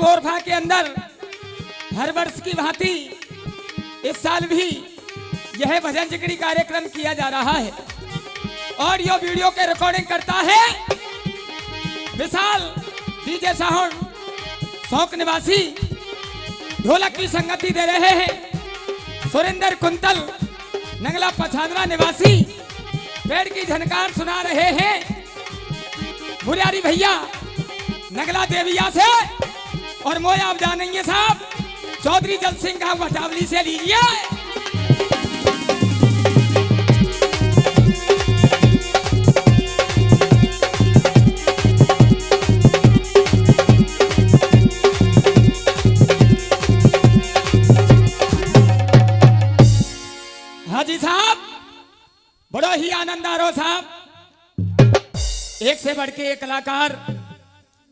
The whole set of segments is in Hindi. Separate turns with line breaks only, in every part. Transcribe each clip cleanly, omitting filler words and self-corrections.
गोरफा के अंदर हर वर्ष की भांति इस साल भी यह भजन जिक्री कार्यक्रम किया जा रहा है। ऑडियो वीडियो के रिकॉर्डिंग करता है विशाल डीजे साउंड शौक निवासी। ढोलक की संगति दे रहे हैं सुरेंद्र कुंतल नंगला पछादरा निवासी। पेड़ की झनकार सुना रहे हैं मुरारी भैया नगला देविया से। और मोया आप जानेंगे साहब चौधरी जल सिंह का वटावली से लीजिए। हाजी साहब बड़ा ही आनंद आ रहा साहब। एक से बढ़ के एक कलाकार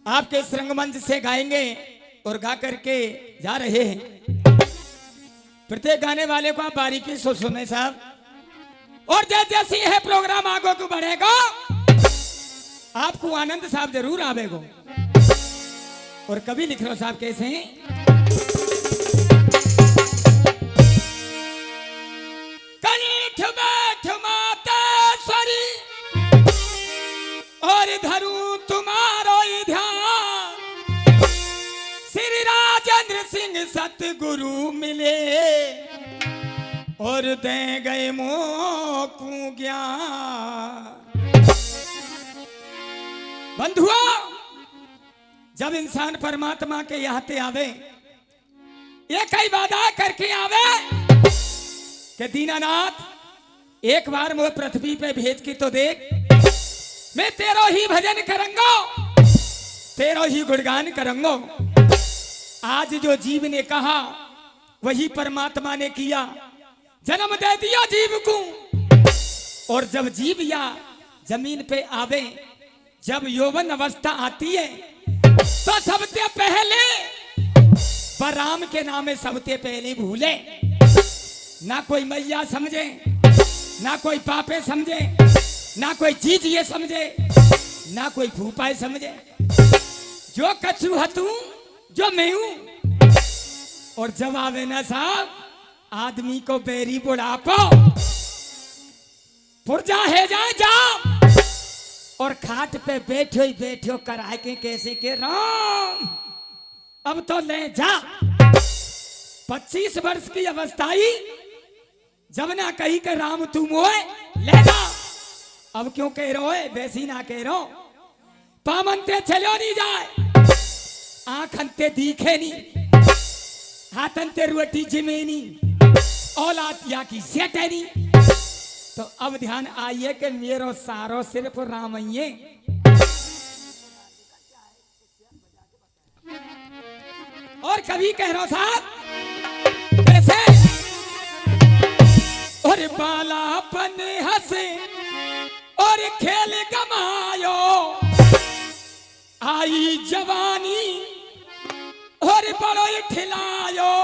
आपके इस रंगमंच से गाएंगे और गा करके जा रहे हैं। प्रत्येक गाने वाले को आप बारीकी से सुने साहब। और जैसे यह प्रोग्राम आगे को बढ़ेगा आपको आनंद साहब जरूर आवेगा। और कभी लिख लो साहब कैसे हैं? कनीठ बैठ मातेश्वरी और धरू तुम्हारो ध्यान। श्री राजेंद्र सिंह सतगुरु मिले और दे गए मोकू ज्ञान। बंधुओं जब इंसान परमात्मा के यहाँ ते आवे ये कई वादा करके आवे कि दीनानाथ एक बार मुझे पृथ्वी पे भेज के तो देख, मैं तेरा ही भजन करूंगा तेरा ही गुणगान करूंगा। आज जो जीव ने कहा वही परमात्मा ने किया, जन्म दे दिया जीव को। और जब जीव या जमीन पे आवे, जब यौवन अवस्था आती है तो सबसे पहले बराम के नाम सबसे पहले भूले। ना कोई मैया समझे, ना कोई पापे समझे, ना कोई चीज ये समझे, ना कोई फूफाए समझे। जो कछु हतू जो मैं हूं। और जब आवे ना साहब आदमी को बेरी बुढ़ापो पुरजा है जाए जा। और खाट पे बैठो कराए के कैसे के राम अब तो ले जा। 25 वर्ष की अवस्था ही जब ना कही के राम तुम हो ले जा। अब क्यों कह रहे हो वैसी ना कह रहो। पामनते चलो नहीं जाए, आंख अंते दिखे नहीं, हाथ अंते रोटी जिमे नहीं, औलाद या की सेट है नहीं। तो अब ध्यान आइए कि मेरो सारो सिर्फ राम ही है। और कभी कह रहा साहब कैसे और बालापन हंसे और खेल गमायो, आई जवानी और बड़ो ठिलायो।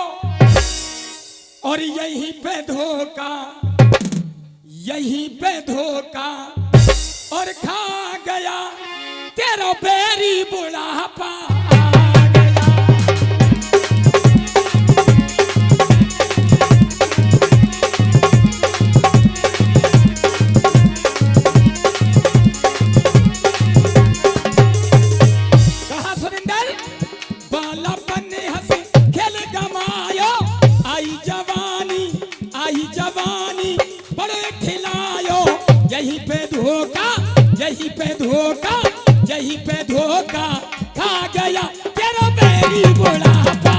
और यहीं पे धोखा, यहीं पे धोखा और खा गया तेरा बेरी बुढ़ापा। यहीं पे धोखा खा गया तेरा बेरी बुढ़ापा।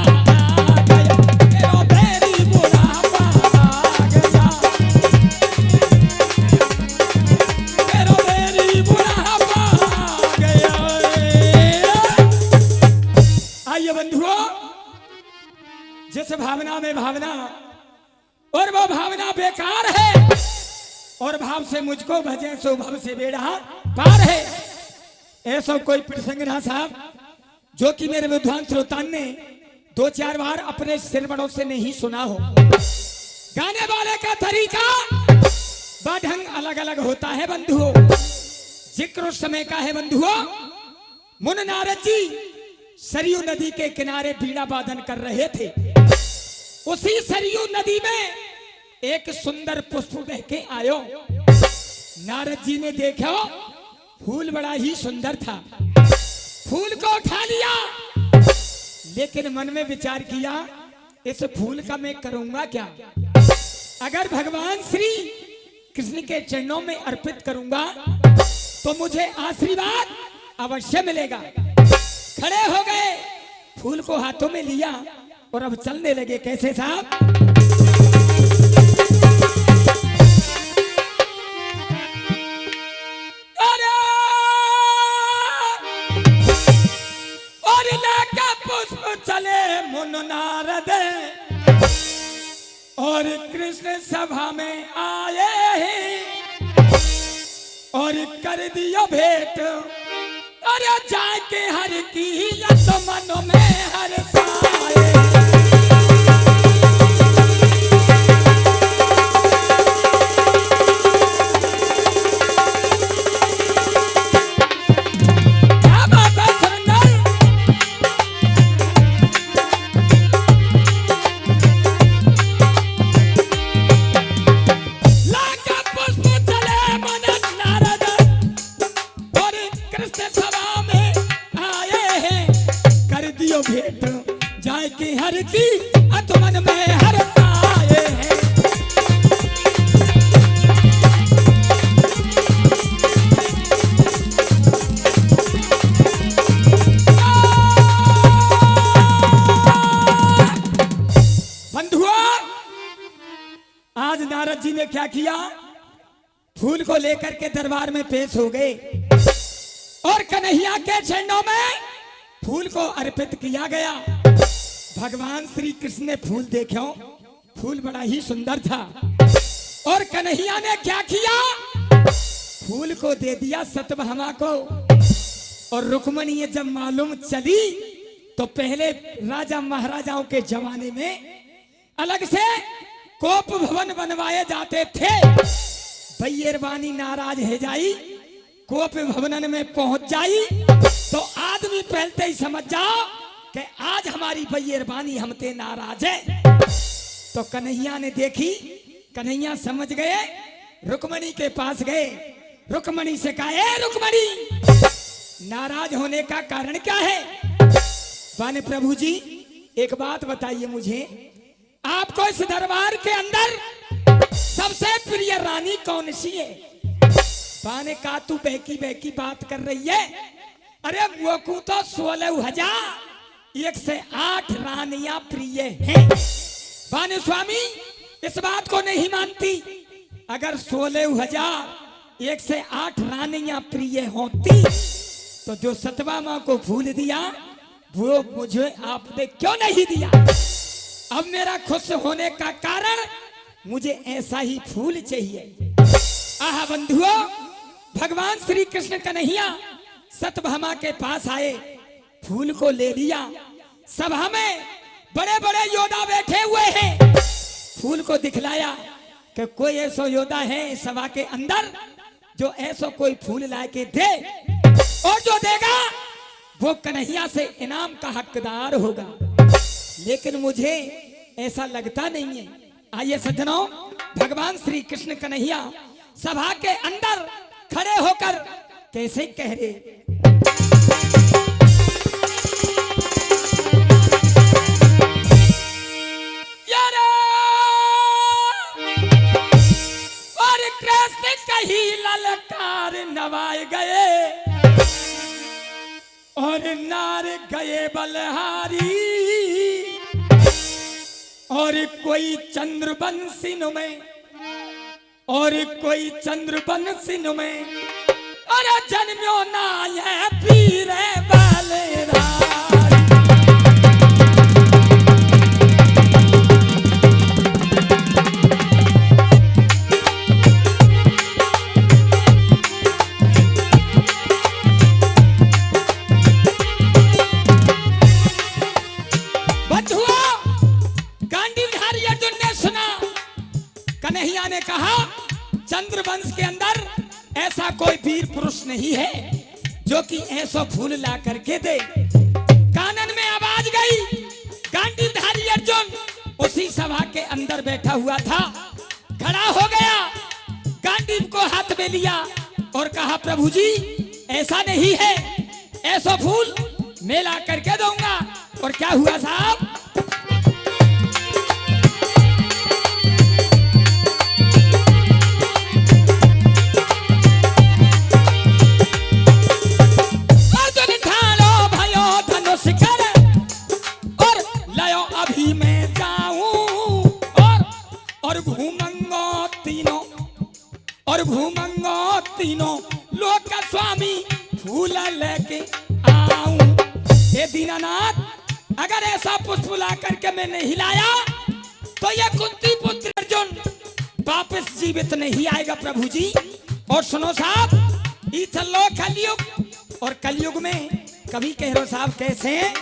तेरा बेरी बुढ़ापा गया, तेरा बेरी बुढ़ापा गया। आइए बंधुओं, जिस भावना में भावना और वो भावना बेकार है और भाव से मुझको भजे सो भव से बेड़ा पार है। ऐसा कोई प्रसंग ना साहब जो कि मेरे विद्वान श्रोतान ने 2-4 बार अपने श्रवणों से नहीं सुना हो। गाने वाले का तरीका व ढंग अलग अलग होता है बंधुओं। जिक्र उस समय का है बंधुओं, मुन नारद जी सरयू नदी के किनारे बीड़ा वादन कर रहे थे। उसी सरयू नदी में एक सुंदर पुष्प बह के आयो। नारद जी ने देखा फूल बड़ा ही सुंदर था, फूल को उठा लिया, लेकिन मन में विचार किया इस फूल का मैं करूंगा क्या। अगर भगवान श्री कृष्ण के चरणों में अर्पित करूंगा तो मुझे आशीर्वाद अवश्य मिलेगा। खड़े हो गए, फूल को हाथों में लिया और अब चलने लगे। कैसे साहब? अरे और लेके पुष्प चले मुन नारद और कृष्ण सभा में आए और कर दिया भेंट। अरे जाके हर की तो मन में हर साए। हर की अतमन में हर आए हैं। बंधुओं, आज नारद जी ने क्या किया, फूल को लेकर के दरबार में पेश हो गए और कन्हैया के चरणों में फूल को अर्पित किया गया। भगवान श्री कृष्ण ने फूल देखो, फूल बड़ा ही सुंदर था और कन्हैया ने क्या किया, फूल को दे दिया सत्यभामा को। और रुक्मणी जब मालूम चली तो पहले राजा महाराजाओं के जमाने में अलग से कोप भवन बनवाए जाते थे। बैरवानी नाराज है जाई, कोप भवन में पहुंच जाई तो आदमी पहलते ही समझ जाओ कि आज हमारी बैरवानी हमते नाराज है। तो कन्हैया ने देखी, कन्हैया समझ गए, रुक्मणी के पास गए, रुक्मणी से कहा, ए रुक्मणी नाराज होने का कारण क्या है। बाने प्रभु जी एक बात बताइए मुझे, आपको इस दरबार के अंदर सबसे प्रिय रानी कौन सी है। बाने का तू बहकी बहकी बात कर रही है, अरे वो को तो 16,108 रानियां प्रिय हैं। बाने स्वामी इस बात को नहीं मानती, अगर 16,108 रानियां प्रिय होती तो जो सत्यभामा को फूल दिया वो मुझे आपने क्यों नहीं दिया। अब मेरा खुश होने का कारण मुझे ऐसा ही फूल चाहिए। आहा बंधुओं, भगवान श्री कृष्ण कन्हैया सत्यभामा के पास आए, फूल को ले लिया। सभा में बड़े बड़े योद्धा बैठे हुए हैं, फूल को दिखलाया कि कोई ऐसा योद्धा है सभा के अंदर जो ऐसा कोई फूल ला के दे और जो देगा वो कन्हैया से इनाम का हकदार होगा। लेकिन मुझे ऐसा लगता नहीं है। आइए सज्जनों, भगवान श्री कृष्ण कन्हैया सभा के अंदर खड़े होकर कैसे कह रहे, और कृष्ण कही ललकार नवाए गए और नार गए बलहारी और कोई चंद्रबंसी में और कोई चंद्रबंसी में और जन्म्यो ना है पीर बलराज। चंद्रवंश के अंदर ऐसा कोई वीर पुरुष नहीं है जो कि ऐसा फूल ला करके दे। कानन में आवाज गई, गांडीवधारी अर्जुन उसी सभा के अंदर बैठा हुआ था, खड़ा हो गया, गांडीव को हाथ में लिया और कहा प्रभु जी ऐसा नहीं है, ऐसा फूल मैं ला करके दूंगा। और क्या हुआ साहब, अर्जुन ठानो भयो धनुष कर और लयो अभी मैं जाऊं और घूमंगो तीनों लोक का स्वामी फूल लेके आऊं। हे दीनानाथ, अगर ऐसा पुष्प ला करके मैं नहीं लाया तो ये कुंती पुत्र अर्जुन वापस जीवित नहीं आएगा प्रभु जी। और सुनो साहब, ई चलो कलयुग, और कलयुग में कभी कह रहे साहब कैसे हैं?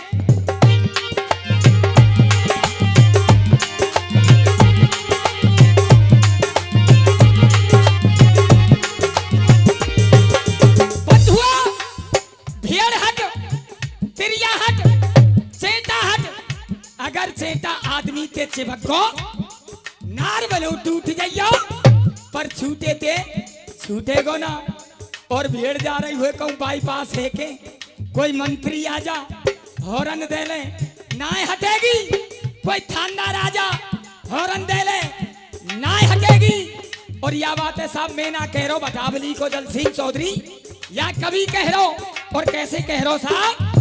अगर चेटा आदमी के चिपको नार बलो टूट जाइयो, पर छूटे ते छूटेगो ना। और भीड़ जा रही हुए कहूँ बाईपास है के कोई मंत्री आ जा हॉर्न दे ले ना हटेगी, कोई थानेदार आ जा हॉर्न दे ले ना हटेगी। और यह बात है साहब मैं ना कह रहा हूँ बटावली को जल सिंह चौधरी, या कभी कह रहा हूँ। और कैसे कह रहा हूँ साहब,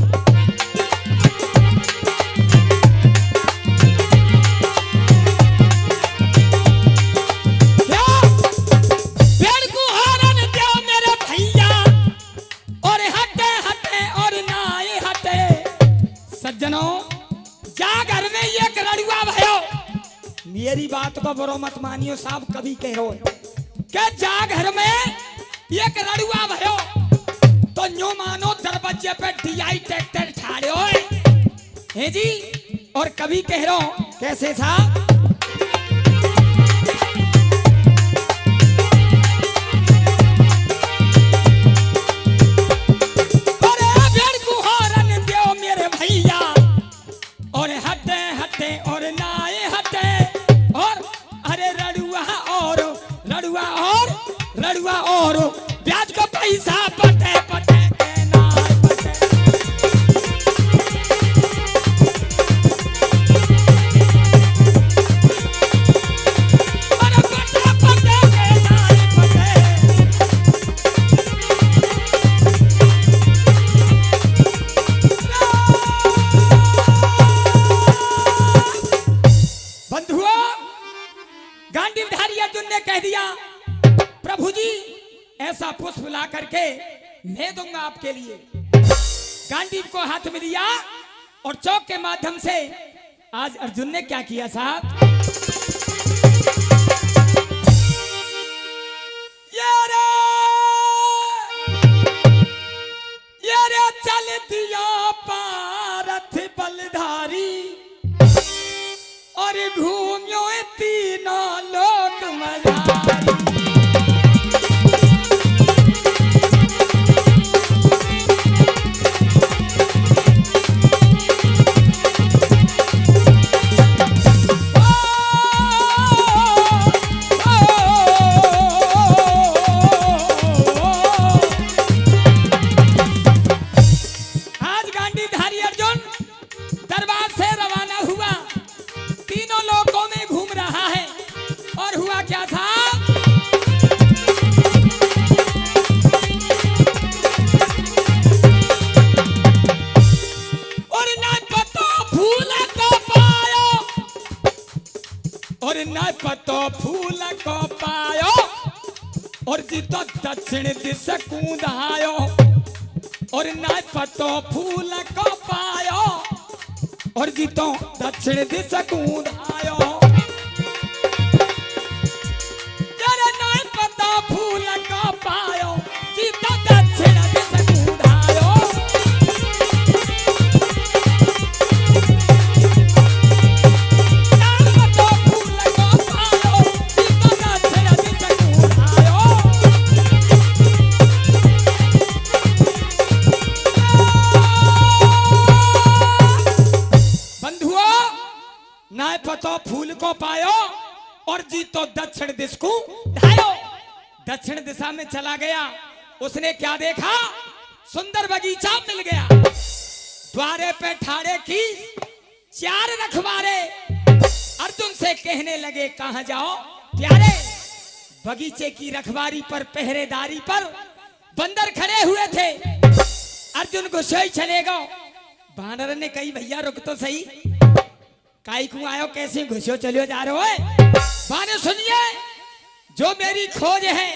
जा घर में एक रड़ुआ भयो, मेरी बात को बुरो मत मानियो साहब, कभी कह रो क्या जा घर में एक रड़ुआ भयो तो न्यू मानो दरवाजे पे DI ट्रैक्टर ठाड़ो है जी। और कभी कह रो कैसे साहब, और नाए हटे और अरे रड़ुआ और ब्याज का पैसा पटे पटे के नाए पटे। अरे पटे पटे के नाए पटे। बंधुओं, गांडीवधारी अर्जुन ने कह दिया प्रभु जी ऐसा पुष्प ला करके मैं दूंगा आपके लिए। गांडीव को हाथ में दिया और चौक के माध्यम से आज अर्जुन ने क्या किया साहब, ये चल दिया पारथ बलधारी और घूमियो तीनों लोक मझारी। आज गांडीवधारी अर्जुन दरबार से रवाना हुआ, तीनों लोकों में घूम रहा है। और हुआ क्या था, और न पतो फूल को पायो, और न पतो फूल को पायो, और जितो दक्षिण दिश कूदायो, और न पतो फूल को पायो, और जीतो दक्षिण दिशा कूद आयो। जरा नहीं पता फूल का पायो, जीतो दक्षिण दिशा कूद आयो। नहीं पता फूल का पायो, जीतो दक्षिण दिशा कूद आयो। की तो दक्षिण दिश को ढायो। दक्षिण दिशा में चला गया। उसने क्या देखा? सुंदर बगीचा मिल गया। द्वारे पे ठाड़े की 4 रखवारे अर्जुन से कहने लगे, कहां जाओ प्यारे? बगीचे की रखवारी पर, पहरेदारी पर बंदर खड़े हुए थे। अर्जुन को सही चलेगा। बानर ने कही, भैया रुक तो सही, काई को आयो, कैसे घुसो चलियो जा रहे हो? बानर सुनिए, जो मेरी खोज है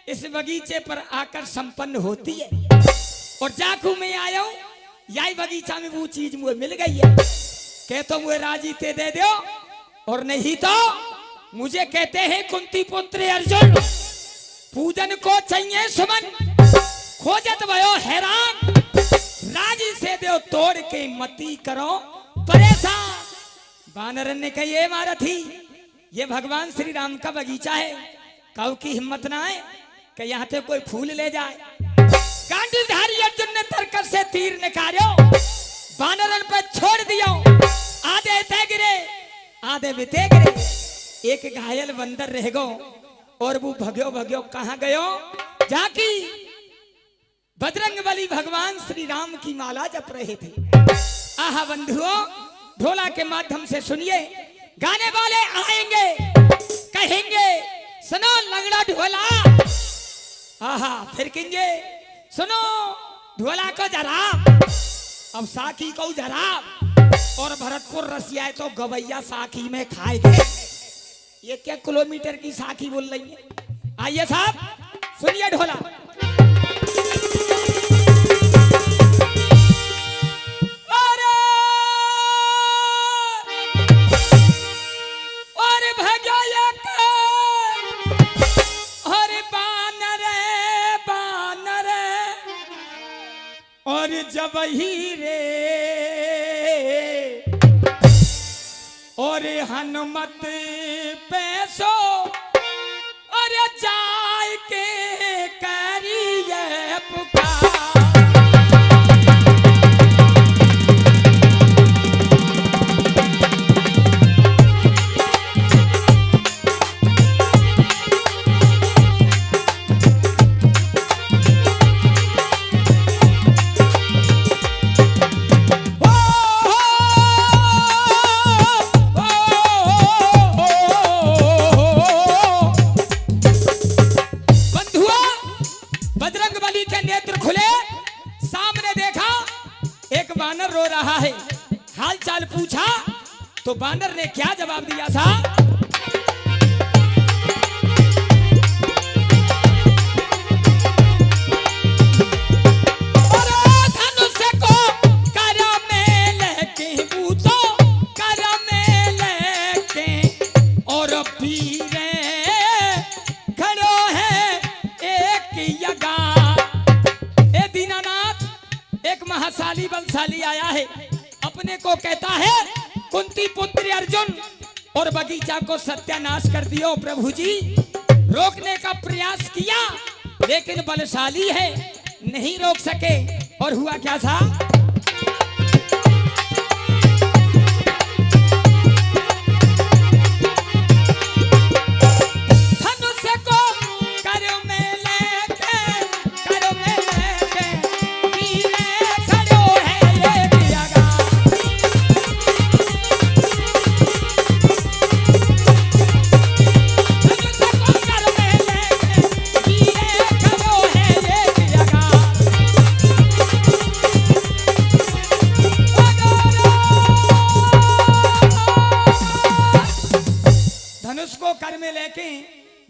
इस बगीचे पर आकर संपन्न होती है, और जाकू में आयो यही बगीचा में वो चीज मुझे मिल गई है। कह तो मुझे राजी ते दे दो, और नहीं तो मुझे कहते हैं कुंती पुत्र अर्जुन, पूजन को चाहिए सुमन, खोजत भयो हैरान, राजी से दो तोड़ के मती करो परेशान। बानर ने कही, ये महारथी, ये भगवान श्री राम का बगीचा है, काऊ की हिम्मत ना है कि यहाँ से कोई फूल ले जाए। गांडीवधारी अर्जुन ने तरकस से तीर निकालो, बानरन पे छोड़ दियो। आधे ते गिरे, आधे बिते गिरे। एक घायल बंदर रह गो, और वो भग्यो भग्यो कहाँ गयो? जाकी बजरंगबली भगवान श्री राम की माला जप रहे थे। आहा बंधुओं, ढोला के माध्यम से सुनिए, गाने वाले आएंगे, कहेंगे सुनो लंगड़ा ढोला, आहा फिर कहेंगे सुनो ढोला को जरा, अब साखी को जरा, और भरतपुर रसिया तो गवैया साखी में खाएंगे। ये क्या किलोमीटर की साखी बोल रही है? आइए साहब सुनिए ढोला। और जब ही रे और हनुमत पैसो और जाय के करिए पुकार। बानर रो रहा है, हाल चाल पूछा तो बानर ने क्या जवाब दिया था? महाशाली बलशाली आया है, अपने को कहता है कुंती पुत्र अर्जुन, और बगीचा को सत्यानाश कर दियो प्रभु जी। रोकने का प्रयास किया लेकिन बलशाली है, नहीं रोक सके। और हुआ क्या था?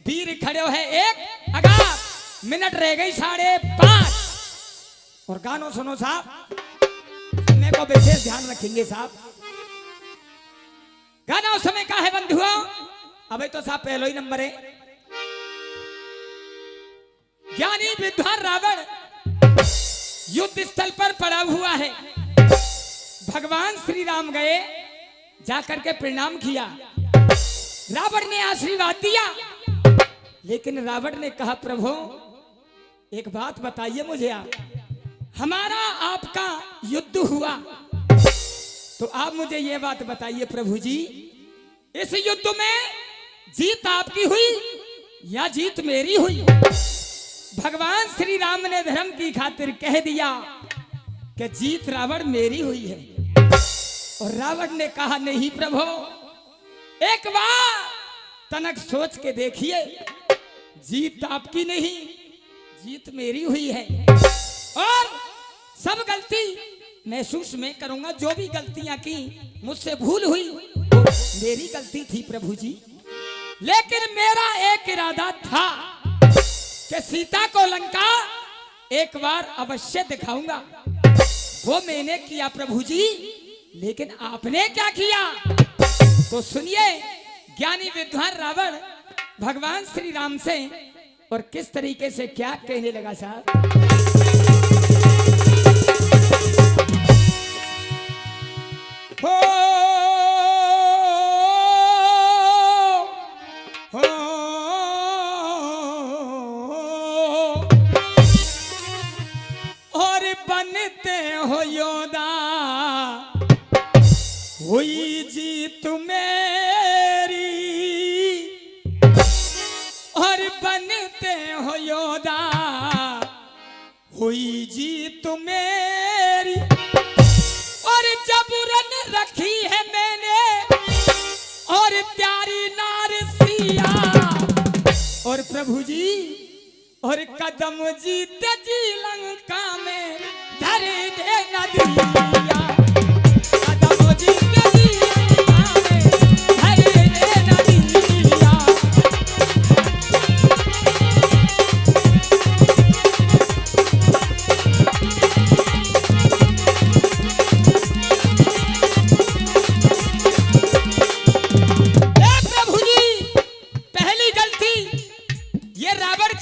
वीर खड़े है एक अगार, मिनट रह गई 5:30। और गानों सुनो साहब, मेरे को विशेष ध्यान रखेंगे साहब। गाना उस समय का है बंधुओं, अबे तो साहब पहलो ही नंबर है। ज्ञानी विद्वान रावण युद्ध स्थल पर पड़ा हुआ है। भगवान श्री राम गए, जाकर के प्रणाम किया, रावण ने आशीर्वाद दिया। लेकिन रावण ने कहा प्रभु एक बात बताइए मुझे, आप हमारा आपका युद्ध हुआ तो आप मुझे ये बात बताइए प्रभु जी, इस युद्ध में जीत आपकी हुई या जीत मेरी हुई? भगवान श्री राम ने धर्म की खातिर कह दिया कि जीत रावण मेरी हुई है। और रावण ने कहा नहीं प्रभु, एक बार तनक सोच के देखिए, जीत आपकी नहीं, जीत मेरी हुई है। और सब गलती महसूस मैं करूंगा, जो भी गलतियां की मुझसे भूल हुई वो मेरी गलती थी प्रभु जी। लेकिन मेरा एक इरादा था कि सीता को लंका एक बार अवश्य दिखाऊंगा, वो मैंने किया प्रभु जी। लेकिन आपने क्या किया? तो सुनिए, ज्ञानी विद्वान रावण भगवान श्री राम से और किस तरीके से क्या कहने लगा साहब। हो और बनते हो योदा, हुई जीत मेरी। और बनते हो योदा, हुई जीत मेरी। और जबरन रखी है मैंने और प्यारी नार सिया। और प्रभु जी और कदम जीते जी लंका में धर दे नदिया। कदम जीते जी लंका में धर दे नदिया।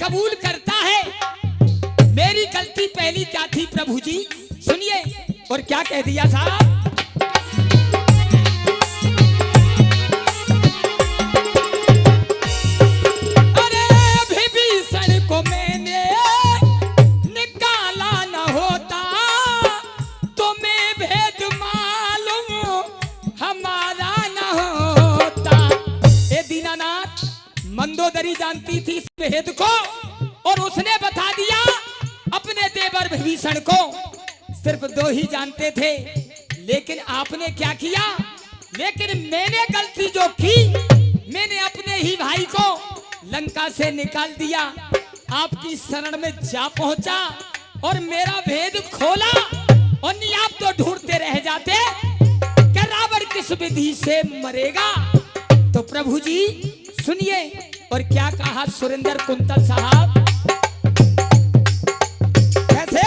कबूल करता है। मेरी गलती पहली क्या थी प्रभु जी? सुनिए और क्या कह दिया साहब। अरे विभीषण को मैंने निकाला न होता, तुम्हें भेद मालूम हमारा न होता। ए दीनानाथ, मंदोदरी जानती थी इस भेद को और उसने बता दिया अपने देवर विभीषण को। सिर्फ दो ही जानते थे, लेकिन आपने क्या किया? लेकिन मैंने गलती जो की, मैंने अपने ही भाई को लंका से निकाल दिया, आपकी शरण में जा पहुंचा और मेरा भेद खोला। और नहीं आप तो ढूंढते रह जाते कि रावण किस विधि से मरेगा। तो प्रभु जी सुनिए और क्या कहा सुरेंद्र कुंतल साहब। कैसे?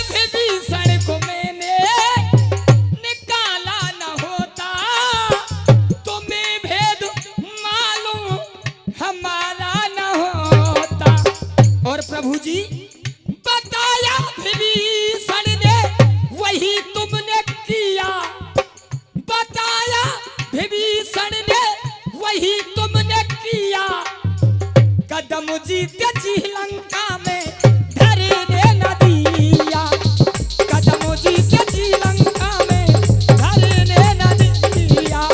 विभीषण को मैंने निकाला न होता, तुम्हें भेद मालूम हमारा न होता। और प्रभु जी बताया विभीषण ने वही तुमने किया। बताया विभीषण ने वही तुमने किया। कदम जीते जी लंका में धर दे नदिया। कदम जीते जी लंका में धर दे नदिया।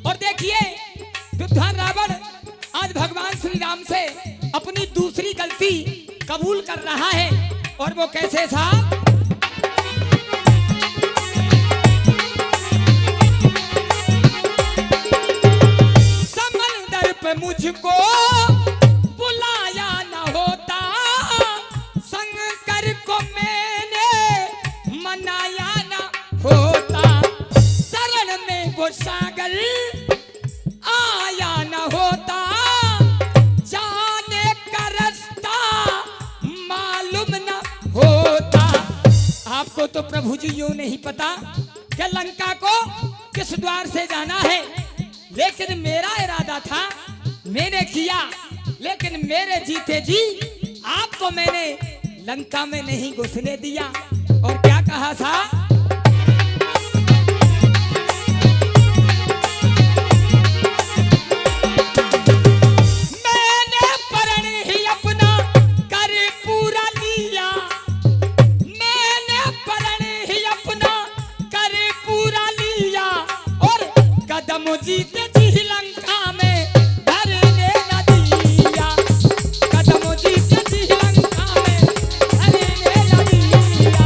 और देखिए विद्वान रावण आज भगवान श्री राम से अपनी दूसरी गलती कबूल कर रहा है। और वो कैसे साहब? समंदर पे मुझको बुलाया न होता, शंकर को मैंने मनाया न होता। शरण में वो सागर आया न होता, जाने का रास्ता मालूम न होता। आपको तो प्रभु जी यूं नहीं पता कि लंका को किस द्वार से जाना है, लेकिन मेरा इरादा था, मैंने किया। लेकिन मेरे जीते जी आपको मैंने लंका में नहीं घुसने दिया। रहा था। मैंने प्रण ही अपना कर पूरा लिया, मैंने प्रण ही अपना कर पूरा लिया, और कदम जीते जी लंका में धरने न दिया, कदम जीते जी लंका में धरने न दिया।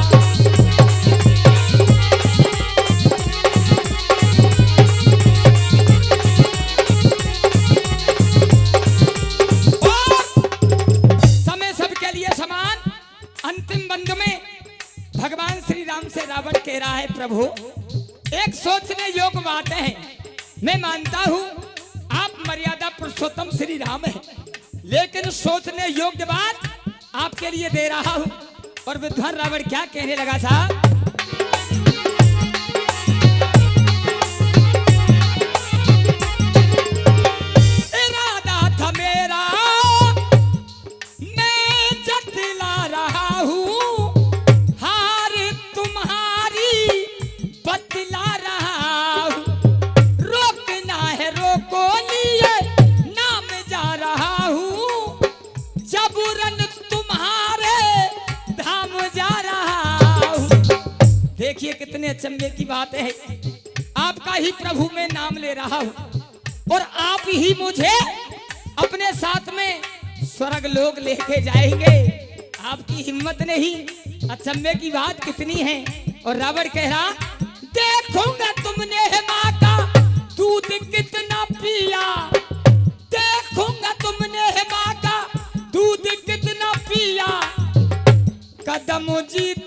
समय सबके लिए समान। अंतिम बंद में भगवान श्री राम से रावण कह रहा है, प्रभु एक सोचने योग्य बात है, मैं मानता हूं आप मर्यादा पुरुषोत्तम श्री राम हैं, लेकिन सोचने योग्य बात आपके लिए दे रहा हूं। और विद्वान रावण क्या कहने लगा साहब, इरादा था मेरा मैं जतला रहा हूं, हार तुम्हारी बतला रहा हूं, रोकना है रोको लिए नाम जा रहा हूं, जबरन तुम्हारे धाम जा रहा हूं। देखिए कितने अचंभे की बात है, आपका ही प्रभु मैं नाम ले रहा हूं और आप ही मुझे अपने साथ में स्वर्ग लोक लेके जाएंगे। आपकी हिम्मत नहीं, अचंभे की बात कितनी है। और रावण कह रहा, देखूंगा तुमने है माँ का दूध कितना पिया, देखूंगा तुमने है माँ का दूध कितना पिया, कदम जीत